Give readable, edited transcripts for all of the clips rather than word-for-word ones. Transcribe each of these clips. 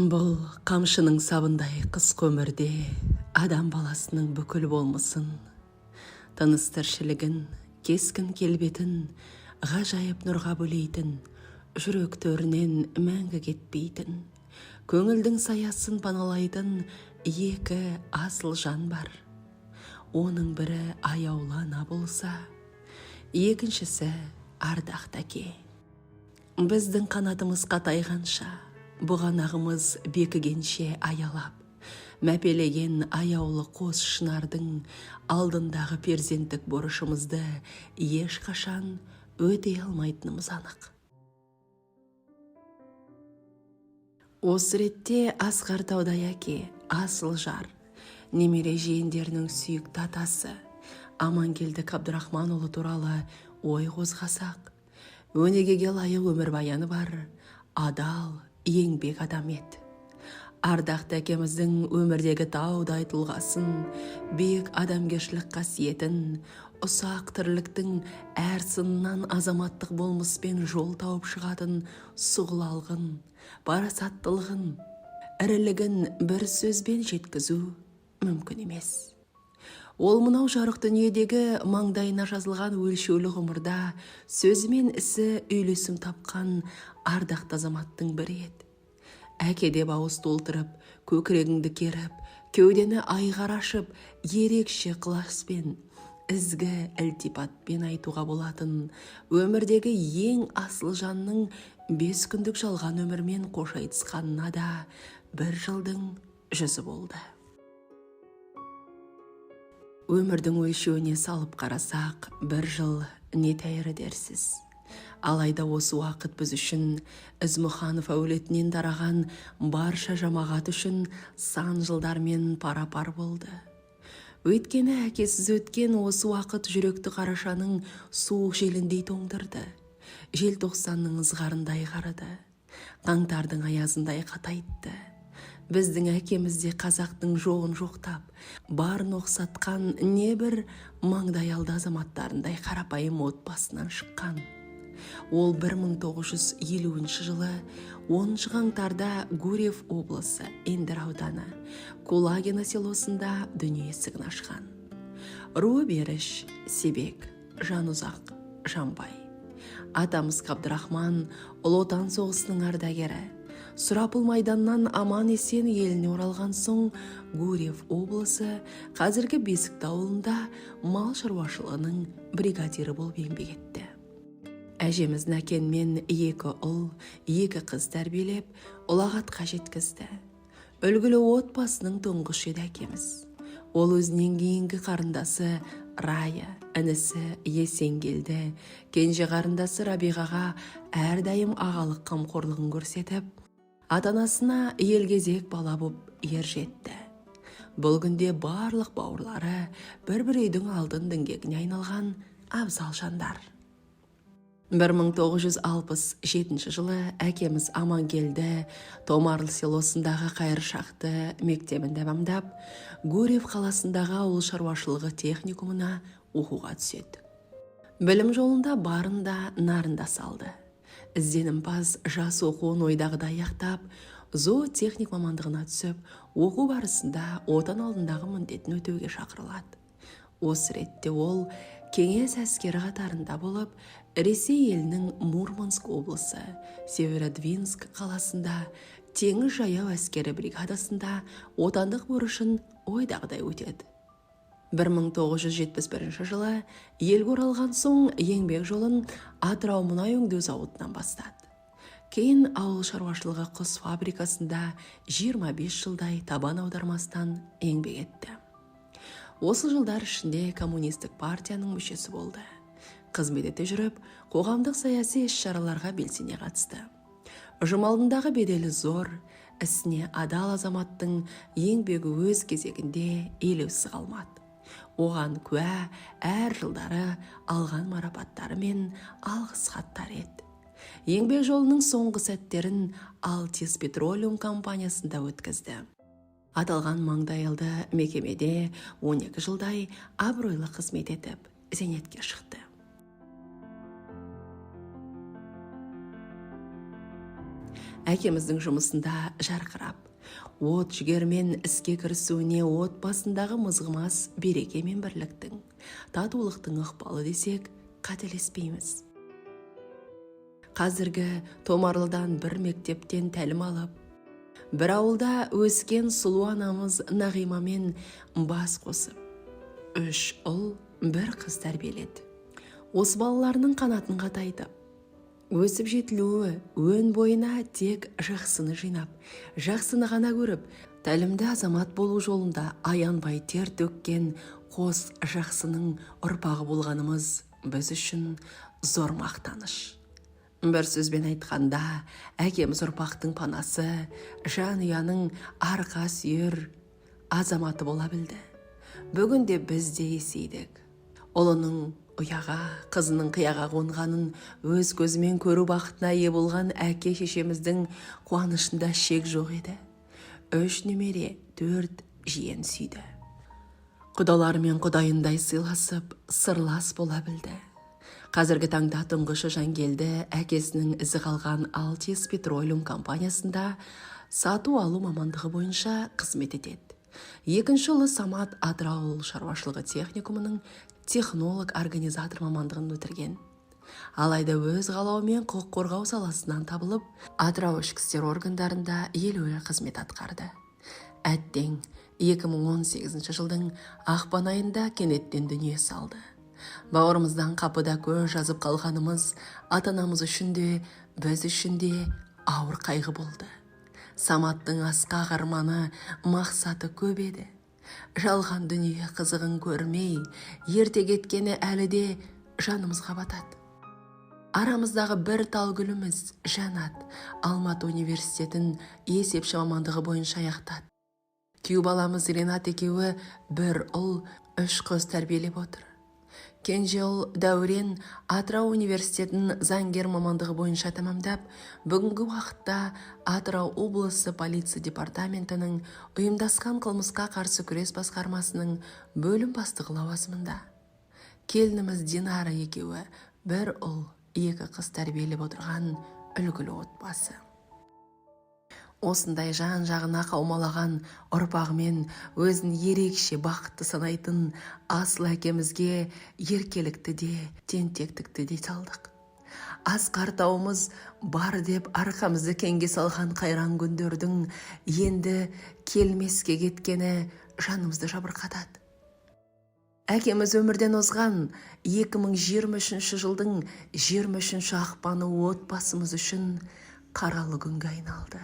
Бұл қамшының сабындай қысқы өмірде адам баласының бүкіл болмысын, тыныс тіршілігін, кескін келбетін, ғажайып нұрға бөлейтін, жүрек төрінен мәңгі кетпейтін, көңілдің саясын паналайтын екі асыл жан бар. Оның бірі аяулы ана болса, екіншісі ардақты әке. Біздің қанатымыз қатайғанша, бұғанағымыз бекігенше аялап, мәпелеген аяулы қос шынардың алдындағы перзенттік борышымызды ешқашан өтей алмайтынымыз анық. Осы ретте Асқар Таудай әке, асыл жар, немере жиендерінің сүйікті атасы Амангелді Абдырахманұлы туралы ой қозғасақ, өнегеге лайық өмірбаяны бар, адал, еңбек адам еді. Ардақты әкеміздің өмірдегі таудай тұлғасын, биік адамгершілік қасиетін, ұсақ тірліктің әр сынынан азаматтық болмыспен жол тауып шығатын сұғылалғын, парасаттылығын, ірілігін бір сөзбен жеткізу мүмкін емес. Ол мынау жарық дүниедегі маңдайына жазылған өлшеулі ғұмырда сөзі мен ісі үйлесім тапқан ардақты азаматтың бірі еді. Әке деп ауыз толтырып, көкірегіңді керіп, кеудені айғар ашып, ерекше ықыласпен, ізгі ілтипатпен айтуға болатын өмірдегі ең асыл жанның 5 күндік жалған өмірмен қош айтысқанына да 1 жылдың 100 болды. Өмірдің өлшеуіне салып қарасақ, 1 жыл не тәйірі дерсіз. Алайда осы уақыт біз үшін Ізмұханов әулетінен тараған барша жамағат үшін сан жылдармен пара-пар болды. Өйткені әкесіз өткен осы уақыт жүректі қарашаның суық желіндей тоңдырды. Желтоқсанның ызғарындай қарады. Қаңтардың аязындай қатайтты. Біздің әкемізде қазақтың жоғын жоқтап, барын оқсатқан небір маңдайалды азаматтарындай қарапайым отбасынан шыққан. Ол 1950 жылы 10 қаңтарда Гурьев облысы Ендір ауданы Кулагина селосында дүние есігін ашқан. Руы Беріш, Себек, Жанұзақ, Жамбай. Атамыз Абдырахман Ұлы Отан соғысының ардагері. Сұрапыл майданнан аман есен еліне оралған соң Гурьев облысы қазіргі Бесікті ауылында мал шаруашылығының бригадирі болып еңбек етті. Әжеміз Нәкенмен 2 ұл, 2 қыз тәрбиелеп, ұлағатқа жеткізді. Үлгілі отбасының тұңғышы еді әкеміз. Ол өзінен кейінгі қарындасы Рая, інісі Есенгелді, кенже қарындасы Рабиғаға әрдайым ағалық қамқорлығын көрсетіп, ата-анасына елгезек бала боп ер жетті. Бұл күнде барлық бауырлары бір-бір үйдің алдын діңгегіне айналған абзал жандар. 1967 жылы әкеміз Амангелді Томарлы селосындағы Қайыршақты мектебін тәмамдап, Гурьев қаласындағы ауыл шаруашылығы техникумына оқуға түседі. Білім жолында барында нарында салды. Ізденімпаз жас оқуын ойдағыдай аяқтап, зоотехник мамандығына түсіп, оқу барысында отан алдындағы міндетін өтеуге шақырылады. Осы ретте ол кеңес әскері қатарында болып, Ресей елінің Мурманск облысы, Северодвинск қаласында теңіз жаяу әскері бригадасында отандық борышын ойдағыдай өтеді. 1971 жылы елге оралған соң еңбек жолын Атырау мұнай өңдеу зауытынан бастады. Кейін ауыл шаруашылығы құс фабрикасында 25 жылдай табан аудармастан еңбек етті. Осы жылдар ішінде коммунистік партияның мүшесі болды. Қызмет ете жүріп, қоғамдық саяси іс-шараларға белсене қатысты. Ұжым алдындағы беделі зор, ісіне адал азаматтың еңбегі өз кезегінде елеусіз қалмады. Оған куә әр жылдары алған марапаттары мен алғыс хаттар еді. Еңбек жолының соңғы сәттерін Алтис Петролиум компаниясында өткізді. Аталған маңдайалды мекемеде 12 жылдай абыройлы қызмет етіп, зейнетке шықты. Әкеміздің жұмысында жарқырап, от жігермен іске кірісуіне отбасындағы мызғымас береке мен бірліктің, татулықтың ықпалы десек, қателеспейміз. Қазіргі Томарлыдан бір мектептен тәлім алып, бір ауылда өскен сұлу анамыз Нағимамен бас қосып, 3 ұл, 1 қыз тәрбиеледі. Осы балаларының қанатын қатайтып, өсіп жетілуі өн бойына тек жақсыны жинап, жақсыны ғана көріп, тәлімді азамат болу жолында аянбай тер төккен қос жақсының ұрпағы болғанымыз біз үшін зор мақтаныш. Бір сөзбен айтқанда, әкеміз ұрпақтың панасы, жанұяның арқа сүйер азаматы бола білді. Бүгінде біз де есейдік. Ұлының ұяға, қызының қияға қонғанын өз көзімен көру бақытына ие болған әке шешеміздің қуанышында шек жоқ еді. 3 немере, 4 жиен сүйді. Құдаларымен құдайындай сыйласып, сырлас бола білді. Қазіргі таңда тұңғышы Жангелді әкесінің ізі қалған Алтис Петролиум компаниясында сату алу мамандығы бойынша қызмет етеді. Екінші ұлы Самат Атырау ауыл шаруашылығы техникумының технолог-организатор мамандығын бітірген. Алайда өз қалауымен құқық қорғау саласынан табылып, Атырау ішкі істер органдарында елеулі қызмет атқарды. Әттең 2018 жылдың ақпан айында кенеттен дүние салды. Бауырымыздан қапыда көз жазып қалғанымыз ата-анамыз үшін де, біз үшін де ауыр қайғы болды. Саматтың асқақ арманы, мақсаты көп еді. Жалған дүние қызығын көрмей, ерте кеткені әлі де жанымызға батады. Арамыздағы бір тал гүліміз Жанат Алматы университетін есепші мамандығы бойынша аяқтады. Күйеу баламыз Ренат екеуі 1 ұл, 3 қыз тәрбиелеп отыр. Кенже ұл Дәурен Атырау университетін заңгер мамандығы бойынша тамамдап, бүгінгі уақытта Атырау облысы полиция департаментінің ұйымдасқан қылмысқа қарсы күрес басқармасының бөлім бастығы лауазымында. Келініміз Динара екеуі 1 ұл, 2 қыз тәрбиелеп отырған үлгілі отбасы. Осындай жан-жағына қаумалаған ұрпағымен өзін ерекше бақытты санайтын асыл әкемізге еркелікті де, тентектікті де салдық. Асқар тауымыз бар деп арқамызды кеңге салған қайран күндердің енді келмеске кеткені жанымызды жабырқатады. Әкеміз өмірден озған 2023 жылдың 23 ақпаны отбасымыз үшін қаралы күнге айналды.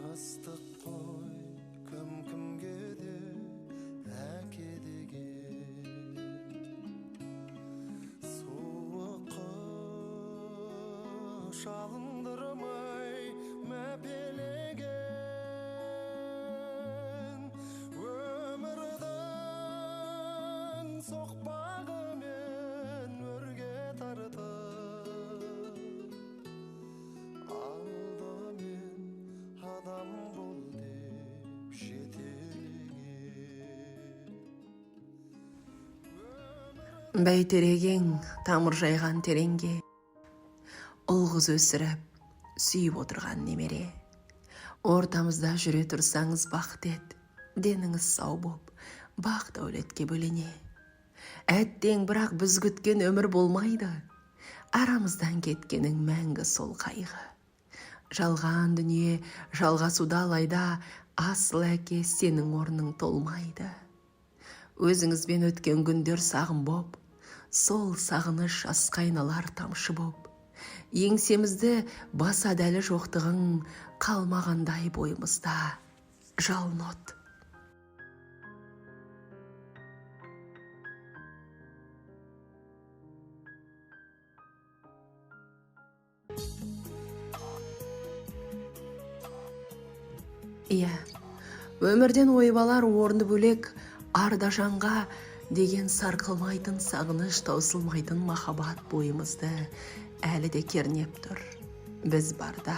Ыстық қой кім-кімге де әке деген, суық қыш алындырмай мәпелеген, өмірдің соқпағымен өрге тартып, алдымен адам бол деп жетелеген. Бәйтерегең тамыр жайған тереңге, ұл-қыз өсіріп, сүйіп отырған немере. Ортамызда жүре тұрсаңыз бақыт ет, деніңіз сау боп, бақ дәулетке бөлене. Әттең бірақ біз күткен өмір болмайды, арамыздан кеткенің мәңгі сол қайғы. Жалған дүние жалғасуда алайда, асыл әке сенің орның толмайды. өзіңізбен өткен күндер сағым боп, сол сағыныш жасқа айналар тамшы боп, еңсемізді баса дәлі жоқтығың қалмағандай бойымызда жалын от. Иә, өмірден ойбалар орны бөлек, арда жанға деген сарқылмайтын сағыныш, таусылмайтын махаббат бойымызды әлі де кернеп тұр. Біз барда,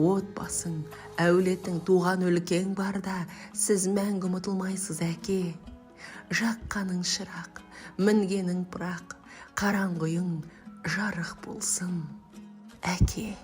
отбасың, әулетің, туған өлкең барда, сіз мәңгі ұмытылмайсыз, әке. Жаққаның шырақ, мінгенің пырақ, қараңғыың жарық болсын, әке.